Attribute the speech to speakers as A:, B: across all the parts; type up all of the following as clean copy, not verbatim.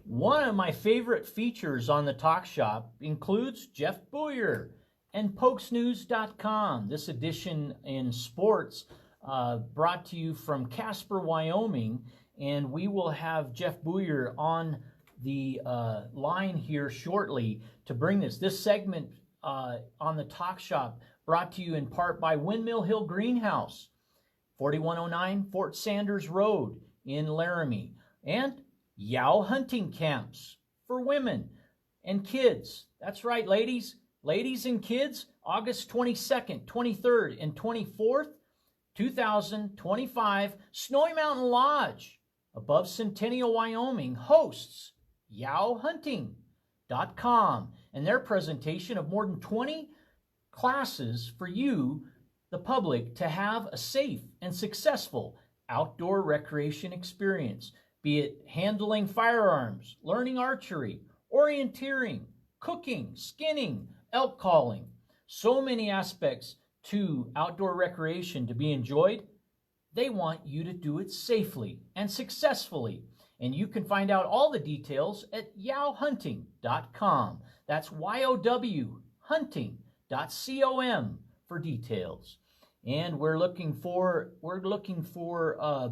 A: One of my favorite features on the Talk Shop includes Jeff Booyer and PokesNews.com. This edition in sports brought to you from Casper, Wyoming, and we will have Jeff Booyer on the line here shortly to bring this. This segment on the Talk Shop brought to you in part by Windmill Hill Greenhouse, 4109 Fort Sanders Road in Laramie, and Yow Hunting Camps for women and kids. That's right, ladies. Ladies and kids, August 22nd, 23rd, and 24th, 2025, Snowy Mountain Lodge above Centennial, Wyoming, hosts YowHunting.com and their presentation of more than 20 classes for you, the public, to have a safe and successful outdoor recreation experience. Be it handling firearms, learning archery, orienteering, cooking, skinning, elk calling. So many aspects to outdoor recreation to be enjoyed. They want you to do it safely and successfully. And you can find out all the details at yowhunting.com. That's YOW hunting.com for details. And we're looking for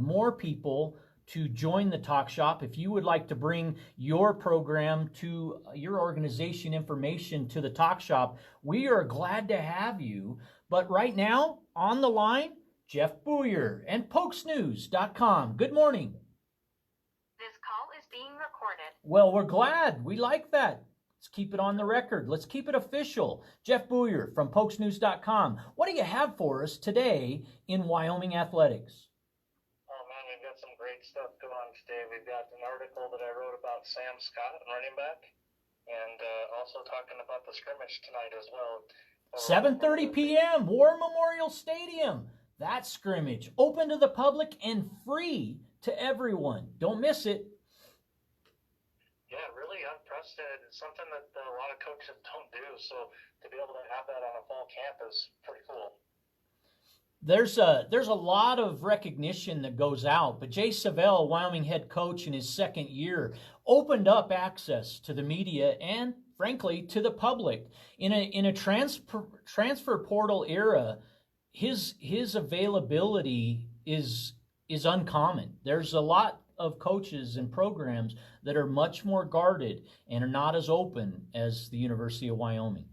A: more people to join the Talk Shop. If you would like to bring your program to your organization information to the Talk Shop, we are glad to have you. But right now, on the line, Jeff Booyer and PokesNews.com. Good morning.
B: This call is being recorded.
A: Well, we're glad. We like that. Let's keep it on the record. Let's keep it official. Jeff Booyer from PokesNews.com. What do you have for us today in Wyoming athletics?
C: We've got some great stuff going on today. We've got an article that I wrote about Sam Scott, running back, and also talking about the scrimmage tonight as well.
A: 7:30 p.m., War Memorial Stadium. That scrimmage, open to the public and free to everyone. Don't miss it.
C: Yeah, really unprecedented. It's something that a lot of coaches don't do, so to be able to have that on a fall camp is pretty cool.
A: There's a lot of recognition that goes out, but Jay Savelle, Wyoming head coach in his second year, opened up access to the media and, frankly, to the public. In a transfer portal era, his availability is uncommon. There's a lot of coaches and programs that are much more guarded and are not as open as the University of Wyoming.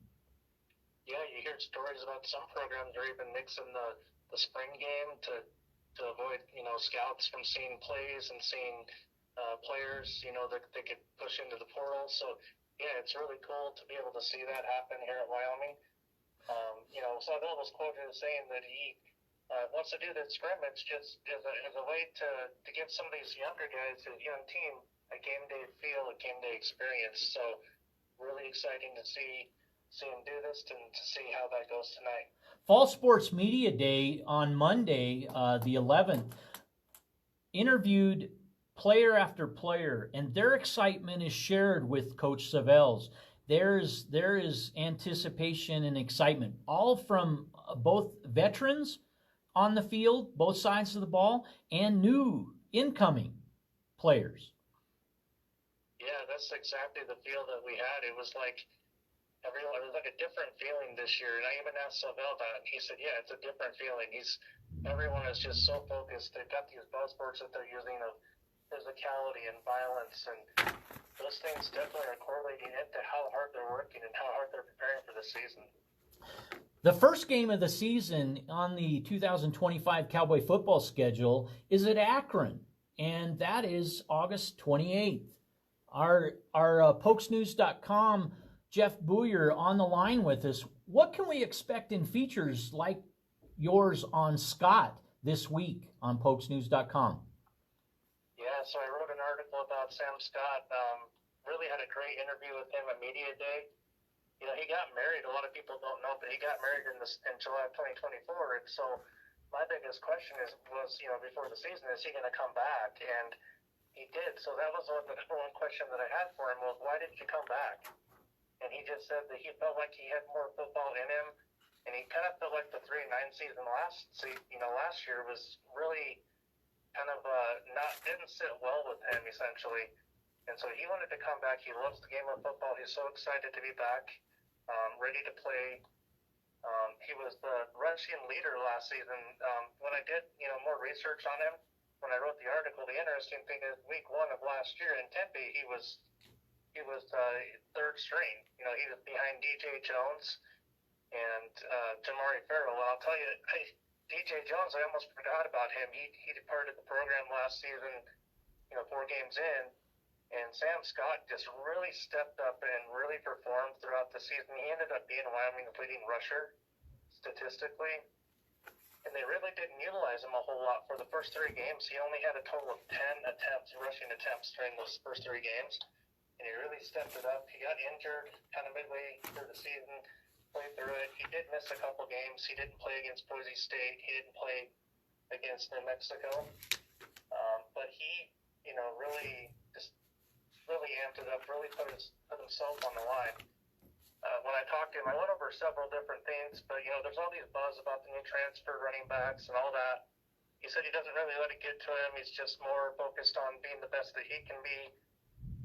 C: Yeah, you hear stories about some programs are even mixing the spring game to avoid, scouts from seeing plays and seeing players, that they could push into the portal. So, yeah, it's really cool to be able to see that happen here at Wyoming. Savelle was quoted as saying that he wants to do that scrimmage just as a way to give some of these younger guys, his young team, a game day feel, a game day experience. So, really exciting to see him do this and to see how that goes tonight.
A: Fall Sports Media Day on Monday, the 11th, interviewed player after player, and their excitement is shared with Coach Savelle's. There is anticipation and excitement, all from both veterans on the field, both sides of the ball, and new incoming players.
C: Yeah, that's exactly the feel that we had. It was like it was like a different feeling this year, and I even asked Savelle that, and he said, "Yeah, it's a different feeling." Everyone is just so focused. They've got these buzzwords that they're using of physicality and violence, and those things definitely are correlating into how hard they're working and how hard they're preparing for the season.
A: The first game of the season on the 2025 Cowboy football schedule is at Akron, and that is August 28th. Our PokesNews.com Jeff Booyer on the line with us. What can we expect in features like yours on Scott this week on PokesNews.com?
C: Yeah, so I wrote an article about Sam Scott. Really had a great interview with him at Media Day. He got married. A lot of people don't know, but he got married in July of 2024. And so my biggest question was before the season, is he going to come back? And he did. So that was the number one question that I had for him was, why didn't you come back? And he just said that he felt like he had more football in him, and he kind of felt like the 3-9 season last year was really kind of didn't sit well with him essentially, And so he wanted to come back. He loves the game of football. He's so excited to be back, ready to play. He was the rushing leader last season. When I did, more research on him, when I wrote the article, the interesting thing is week 1 of last year in Tempe, he was third string. He was behind DJ Jones and Jamari Farrell. And I'll tell you, DJ Jones, I almost forgot about him. He departed the program last season, 4 games in. And Sam Scott just really stepped up and really performed throughout the season. He ended up being Wyoming's leading rusher statistically. And they really didn't utilize him a whole lot for the first 3 games. He only had a total of 10 rushing attempts during those first 3 games. And he really stepped it up. He got injured kind of midway through the season, played through it. He did miss a couple games. He didn't play against Boise State. He didn't play against New Mexico. But he, really amped it up, really put himself on the line. When I talked to him, I went over several different things, but, there's all these buzz about the new transfer running backs and all that. He said he doesn't really let it get to him. He's just more focused on being the best that he can be,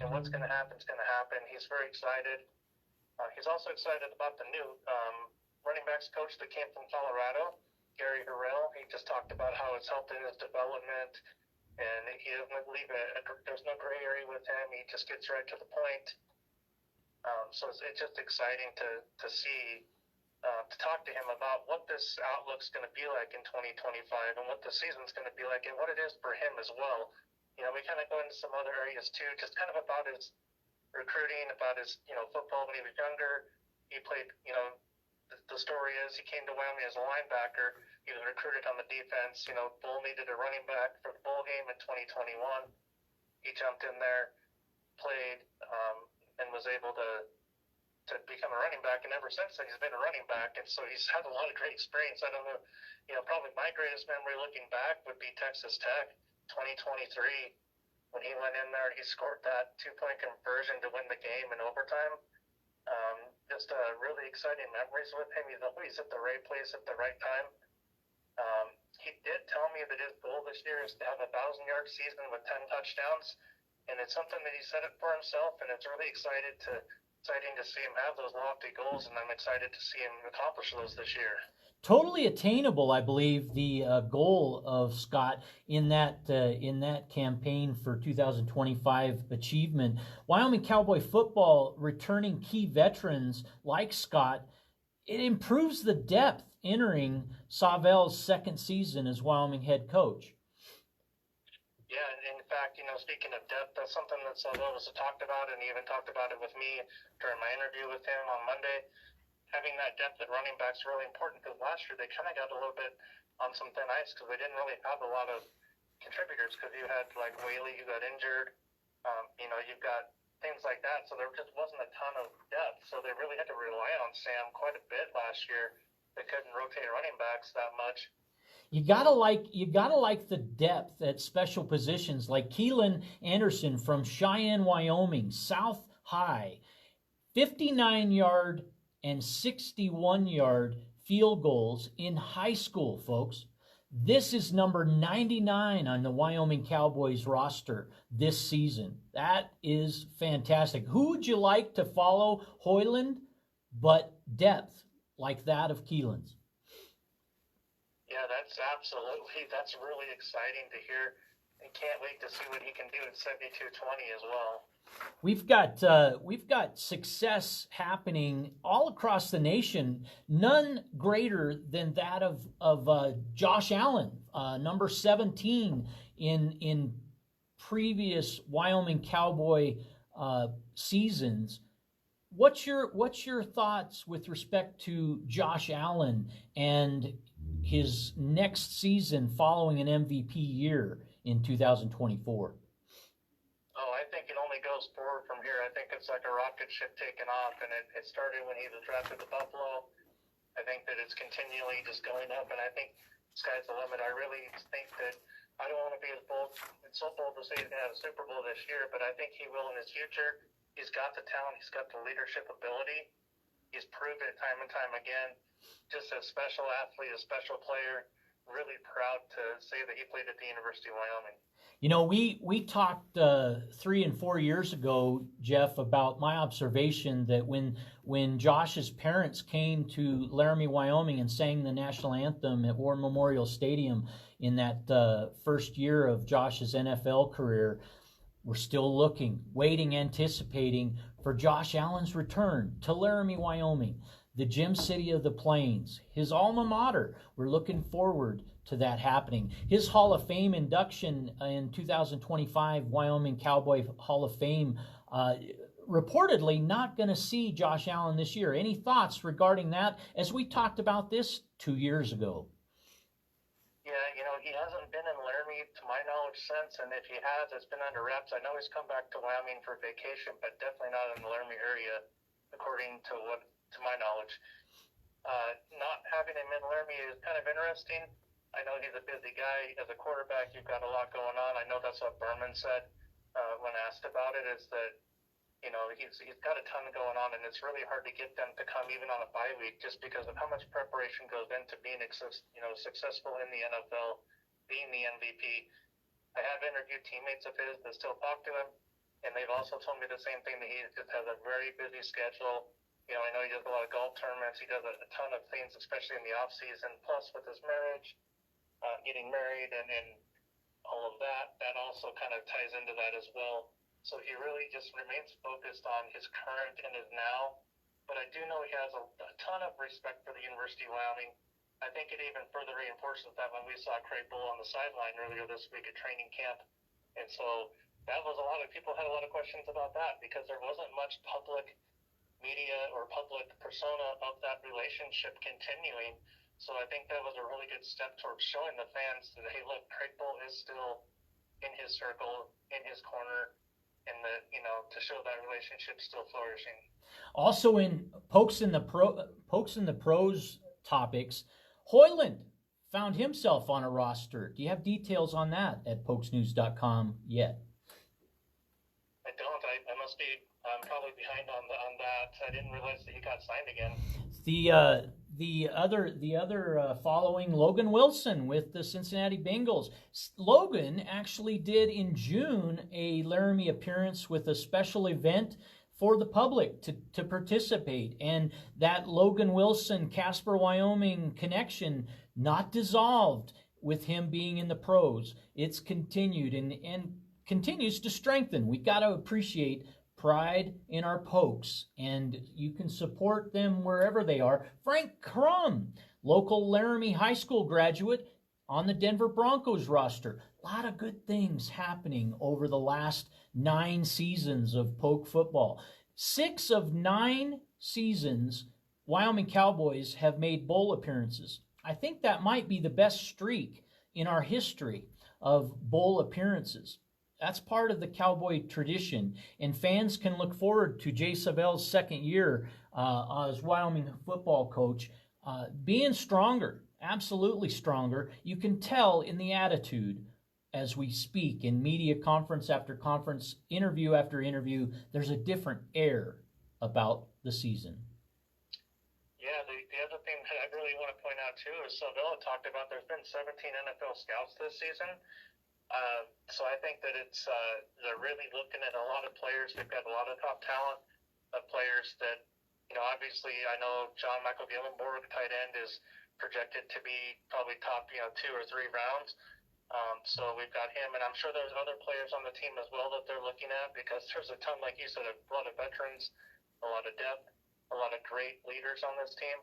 C: and what's going to happen is going to happen. He's very excited. He's also excited about the new running backs coach that came from Colorado, Gary Harrell. He just talked about how it's helped in his development, and he doesn't leave there's no gray area with him. He just gets right to the point. So it's just exciting to see, to talk to him about what this outlook's going to be like in 2025 and what the season's going to be like and what it is for him as well. We kind of go into some other areas too, just kind of about his recruiting, about his, football when he was younger. He played, the story is he came to Wyoming as a linebacker. He was recruited on the defense. Bull needed a running back for the bowl game in 2021. He jumped in there, played, and was able to become a running back. And ever since then, he's been a running back. And so he's had a lot of great experience. I don't know, probably my greatest memory looking back would be Texas Tech 2023. When he went in there, he scored that 2-point conversion to win the game in overtime. Just really exciting memories with him. He's always at the right place at the right time. He did tell me that his goal this year is to have a 1,000-yard season with 10 touchdowns, and it's something that he set up for himself, and it's really exciting to see him have those lofty goals, and I'm excited to see him accomplish those this year.
A: Totally attainable, I believe, the goal of Scott in that campaign for 2025 achievement. Wyoming Cowboy football returning key veterans like Scott, it improves the depth entering Savell's second season as Wyoming head coach.
C: Yeah, and in fact, speaking of depth, that's something that Savell was talked about, and he even talked about it with me during my interview with him on Monday. Having that depth at running back is really important because last year they kind of got a little bit on some thin ice because they didn't really have a lot of contributors because you had like Whaley who got injured. You've got things like that. So there just wasn't a ton of depth. So they really had to rely on Sam quite a bit last year. They couldn't rotate running backs that much.
A: You gotta like the depth at special positions like Keelan Anderson from Cheyenne, Wyoming, South High, 59-yard and 61-yard field goals in high school, folks. This is number 99 on the Wyoming Cowboys roster this season. That is fantastic. Who would you like to follow Hoyland but depth like that of Keelan's?
C: Yeah, that's really exciting to hear. I can't wait to see what he can do at 72-20 as well.
A: We've got success happening all across the nation. None greater than that of Josh Allen, number 17 in previous Wyoming Cowboy seasons. What's your thoughts with respect to Josh Allen and his next season following an MVP year in 2024?
C: I think it only goes forward from here. I think it's like a rocket ship taking off, and it started when he was drafted to Buffalo. I think that it's continually just going up, and I think sky's the limit. I really think that I don't want to be it's so bold to say he's going to have a Super Bowl this year, but I think he will in his future. He's got the talent. He's got the leadership ability. He's proved it time and time again. Just a special athlete, a special player. Really proud to say that he played at the University of Wyoming.
A: You know, we talked 3 and 4 years ago, Jeff, about my observation that when Josh's parents came to Laramie, Wyoming, and sang the national anthem at War Memorial Stadium in that first year of Josh's NFL career, we're still looking, waiting, anticipating for Josh Allen's return to Laramie, Wyoming, the Gem City of the Plains, his alma mater. We're looking forward to that happening. His Hall of Fame induction in 2025, Wyoming Cowboy Hall of Fame, reportedly not going to see Josh Allen this year. Any thoughts regarding that, as we talked about this 2 years ago?
C: Yeah, he hasn't been in Laramie, to my knowledge, since, and if he has, it's been under wraps. I know he's come back to Wyoming for vacation, but definitely not in the Laramie area, according to my knowledge. Not having him in Laramie is kind of interesting. I know he's a busy guy. As a quarterback, you've got a lot going on. I know that's what Berman said when asked about it, is that, he's got a ton going on, and it's really hard to get them to come even on a bye week just because of how much preparation goes into being, successful in the NFL, being the MVP. I have interviewed teammates of his that still talk to him, and they've also told me the same thing, that he just has a very busy schedule. I know he does a lot of golf tournaments. He does a ton of things, especially in the off season. Plus, with his marriage, getting married, and all of that also kind of ties into that as well. So he really just remains focused on his current and his now. But I do know he has a ton of respect for the University of Wyoming. I think it even further reinforces that when we saw Craig Bull on the sideline earlier this week at training camp. And so that was, a lot of people had a lot of questions about that because there wasn't much public media or public persona of that relationship continuing. So I think that was a really good step towards showing the fans that, hey, look, Craig Bull is still in his circle, in his corner, and that, to show that relationship still flourishing. Also, in Pokes in the Pros topics,
A: Hoyland found himself on a roster. Do you have details on that at pokesnews.com yet?
C: I don't. I must be probably behind on that. I didn't realize that he got signed again.
A: The other following, Logan Wilson with the Cincinnati Bengals. Logan actually did in June a Laramie appearance with a special event for the public to participate, and that Logan Wilson Casper, Wyoming connection not dissolved with him being in the pros. It's continued and continues to strengthen. We got to appreciate pride in our Pokes, and you can support them wherever they are. Frank Crum, local Laramie High School graduate, on the Denver Broncos roster. A lot of good things happening over the last 9 seasons of Poke football. 6 of 9 seasons, Wyoming Cowboys have made bowl appearances. I think that might be the best streak in our history of bowl appearances. That's part of the Cowboy tradition, and fans can look forward to Jay Savel's second year as Wyoming football coach being stronger, absolutely stronger. You can tell in the attitude as we speak in media conference after conference, interview after interview. There's a different air about the season.
C: Yeah, the other thing that I really want to point out too is Savella talked about there's been 17 NFL scouts this season. So I think that they're really looking at a lot of players. They've got a lot of top talent of players that, obviously I know John Michael Gillenborg, tight end, is projected to be probably top, 2 or 3 rounds. So we've got him, and I'm sure there's other players on the team as well that they're looking at, because there's a ton, like you said, a lot of veterans, a lot of depth, a lot of great leaders on this team.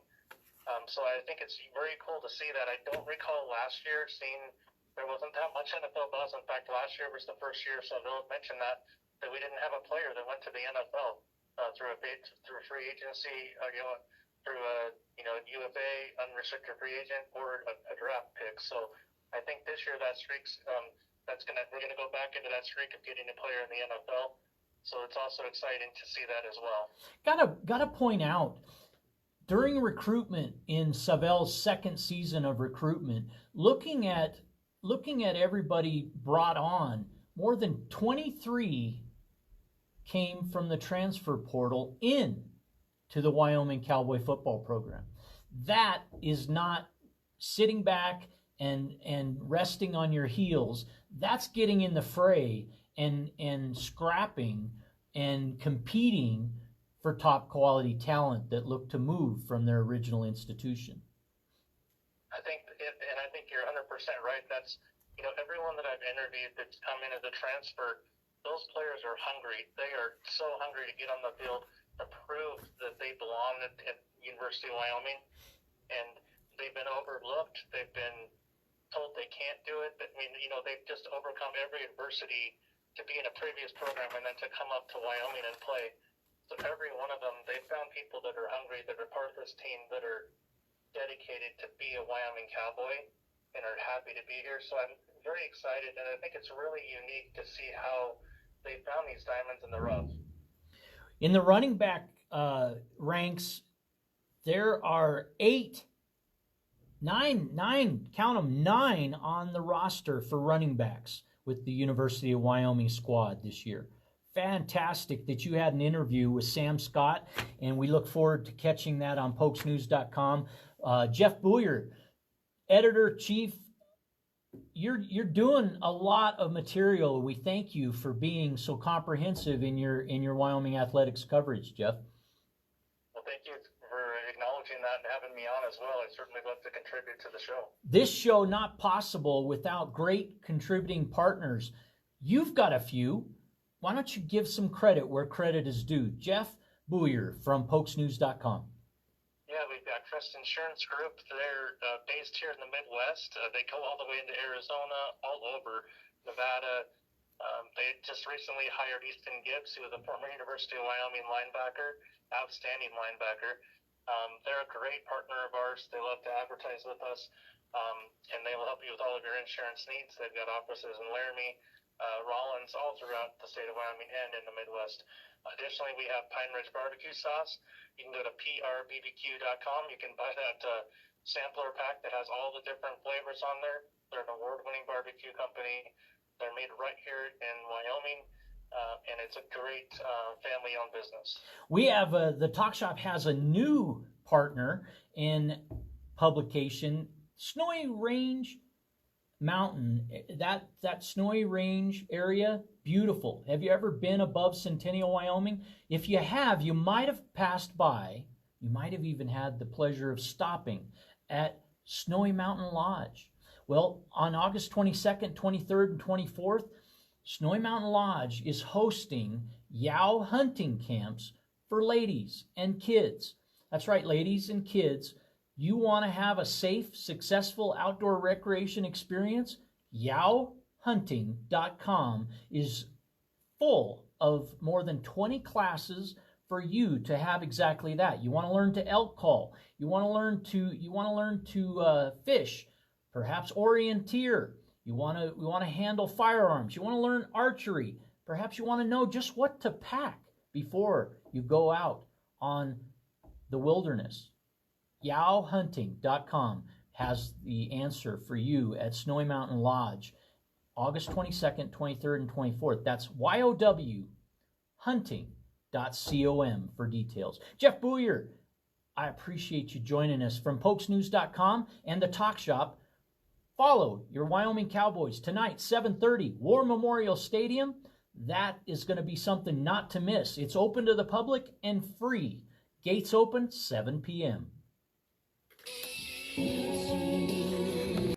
C: So I think it's very cool to see that. I don't recall last year seeing there wasn't that much NFL buzz. In fact, last year was the first year, so Bill mentioned that we didn't have a player that went to the NFL through free agency, through a UFA unrestricted free agent or a draft pick. So I think this year that streak's we're gonna go back into that streak of getting a player in the NFL. So it's also exciting to see that as well.
A: Gotta point out, during recruitment in Savel's second season of recruitment, looking at everybody brought on, more than 23 came from the transfer portal in to the Wyoming Cowboy football program. That is not sitting back and resting on your heels. That's getting in the fray and scrapping and competing for top quality talent that look to move from their original institution.
C: I think you're 100% right. That's, everyone that I've interviewed that's come in as a transfer, those players are hungry. They are so hungry to get on the field to prove that they belong at University of Wyoming, and they've been overlooked. They've been told they can't do it. But, they've just overcome every adversity to be in a previous program and then to come up to Wyoming and play. So every one of them, they found people that are hungry, that are part of this team, that are dedicated to be a Wyoming Cowboy and are happy to be here. So I'm very excited, and I think it's really unique to see how they found these diamonds in the rough.
A: In the running back ranks, there are nine on the roster for running backs with the University of Wyoming squad this year. Fantastic that you had an interview with Sam Scott, and we look forward to catching that on pokesnews.com. Jeff Booyer, editor-chief, you're doing a lot of material. We thank you for being so comprehensive in your Wyoming athletics coverage, Jeff.
C: Well, thank you for acknowledging that and having me on as well. I certainly love to contribute to the show.
A: This show not possible without great contributing partners. You've got a few. Why don't you give some credit where credit is due? Jeff Booyer from pokesnews.com.
C: Yeah, we've got Crest Insurance Group. They're based here in the Midwest. They go all the way into Arizona, all over Nevada. They just recently hired Easton Gibbs, who was a former University of Wyoming linebacker, outstanding linebacker. They're a great partner of ours. They love to advertise with us, and they will help you with all of your insurance needs. They've got offices in Laramie, Rollins, all throughout the state of Wyoming and in the Midwest. Additionally, we have Pine Ridge Barbecue Sauce. You can go to prbbq.com. You can buy that sampler pack that has all the different flavors on there. They're an award-winning barbecue company. They're made right here in Wyoming, and it's a great family-owned business.
A: We have the Talk Shop has a new partner in publication, Snowy Range Mountain. That Snowy Range area, beautiful. Have you ever been above Centennial, Wyoming? If you have, you might have passed by. You might have even had the pleasure of stopping at Snowy Mountain Lodge. Well, on August 22nd, 23rd, and 24th, Snowy Mountain Lodge is hosting Yow hunting camps for ladies and kids. That's right, ladies and kids. You want to have a safe, successful outdoor recreation experience? YowHunting.com is full of more than 20 classes for you to have exactly that. You want to learn to elk call. You want to learn to fish, perhaps orienteer. You want to handle firearms. You want to learn archery. Perhaps you want to know just what to pack before you go out on the wilderness. YowHunting.com has the answer for you at Snowy Mountain Lodge, August 22nd, 23rd, and 24th. That's YOWHunting.com for details. Jeff Booyer, I appreciate you joining us from pokesnews.com and the Talk Shop. Follow your Wyoming Cowboys tonight, 7:30, War Memorial Stadium. That is going to be something not to miss. It's open to the public and free. Gates open 7 p.m.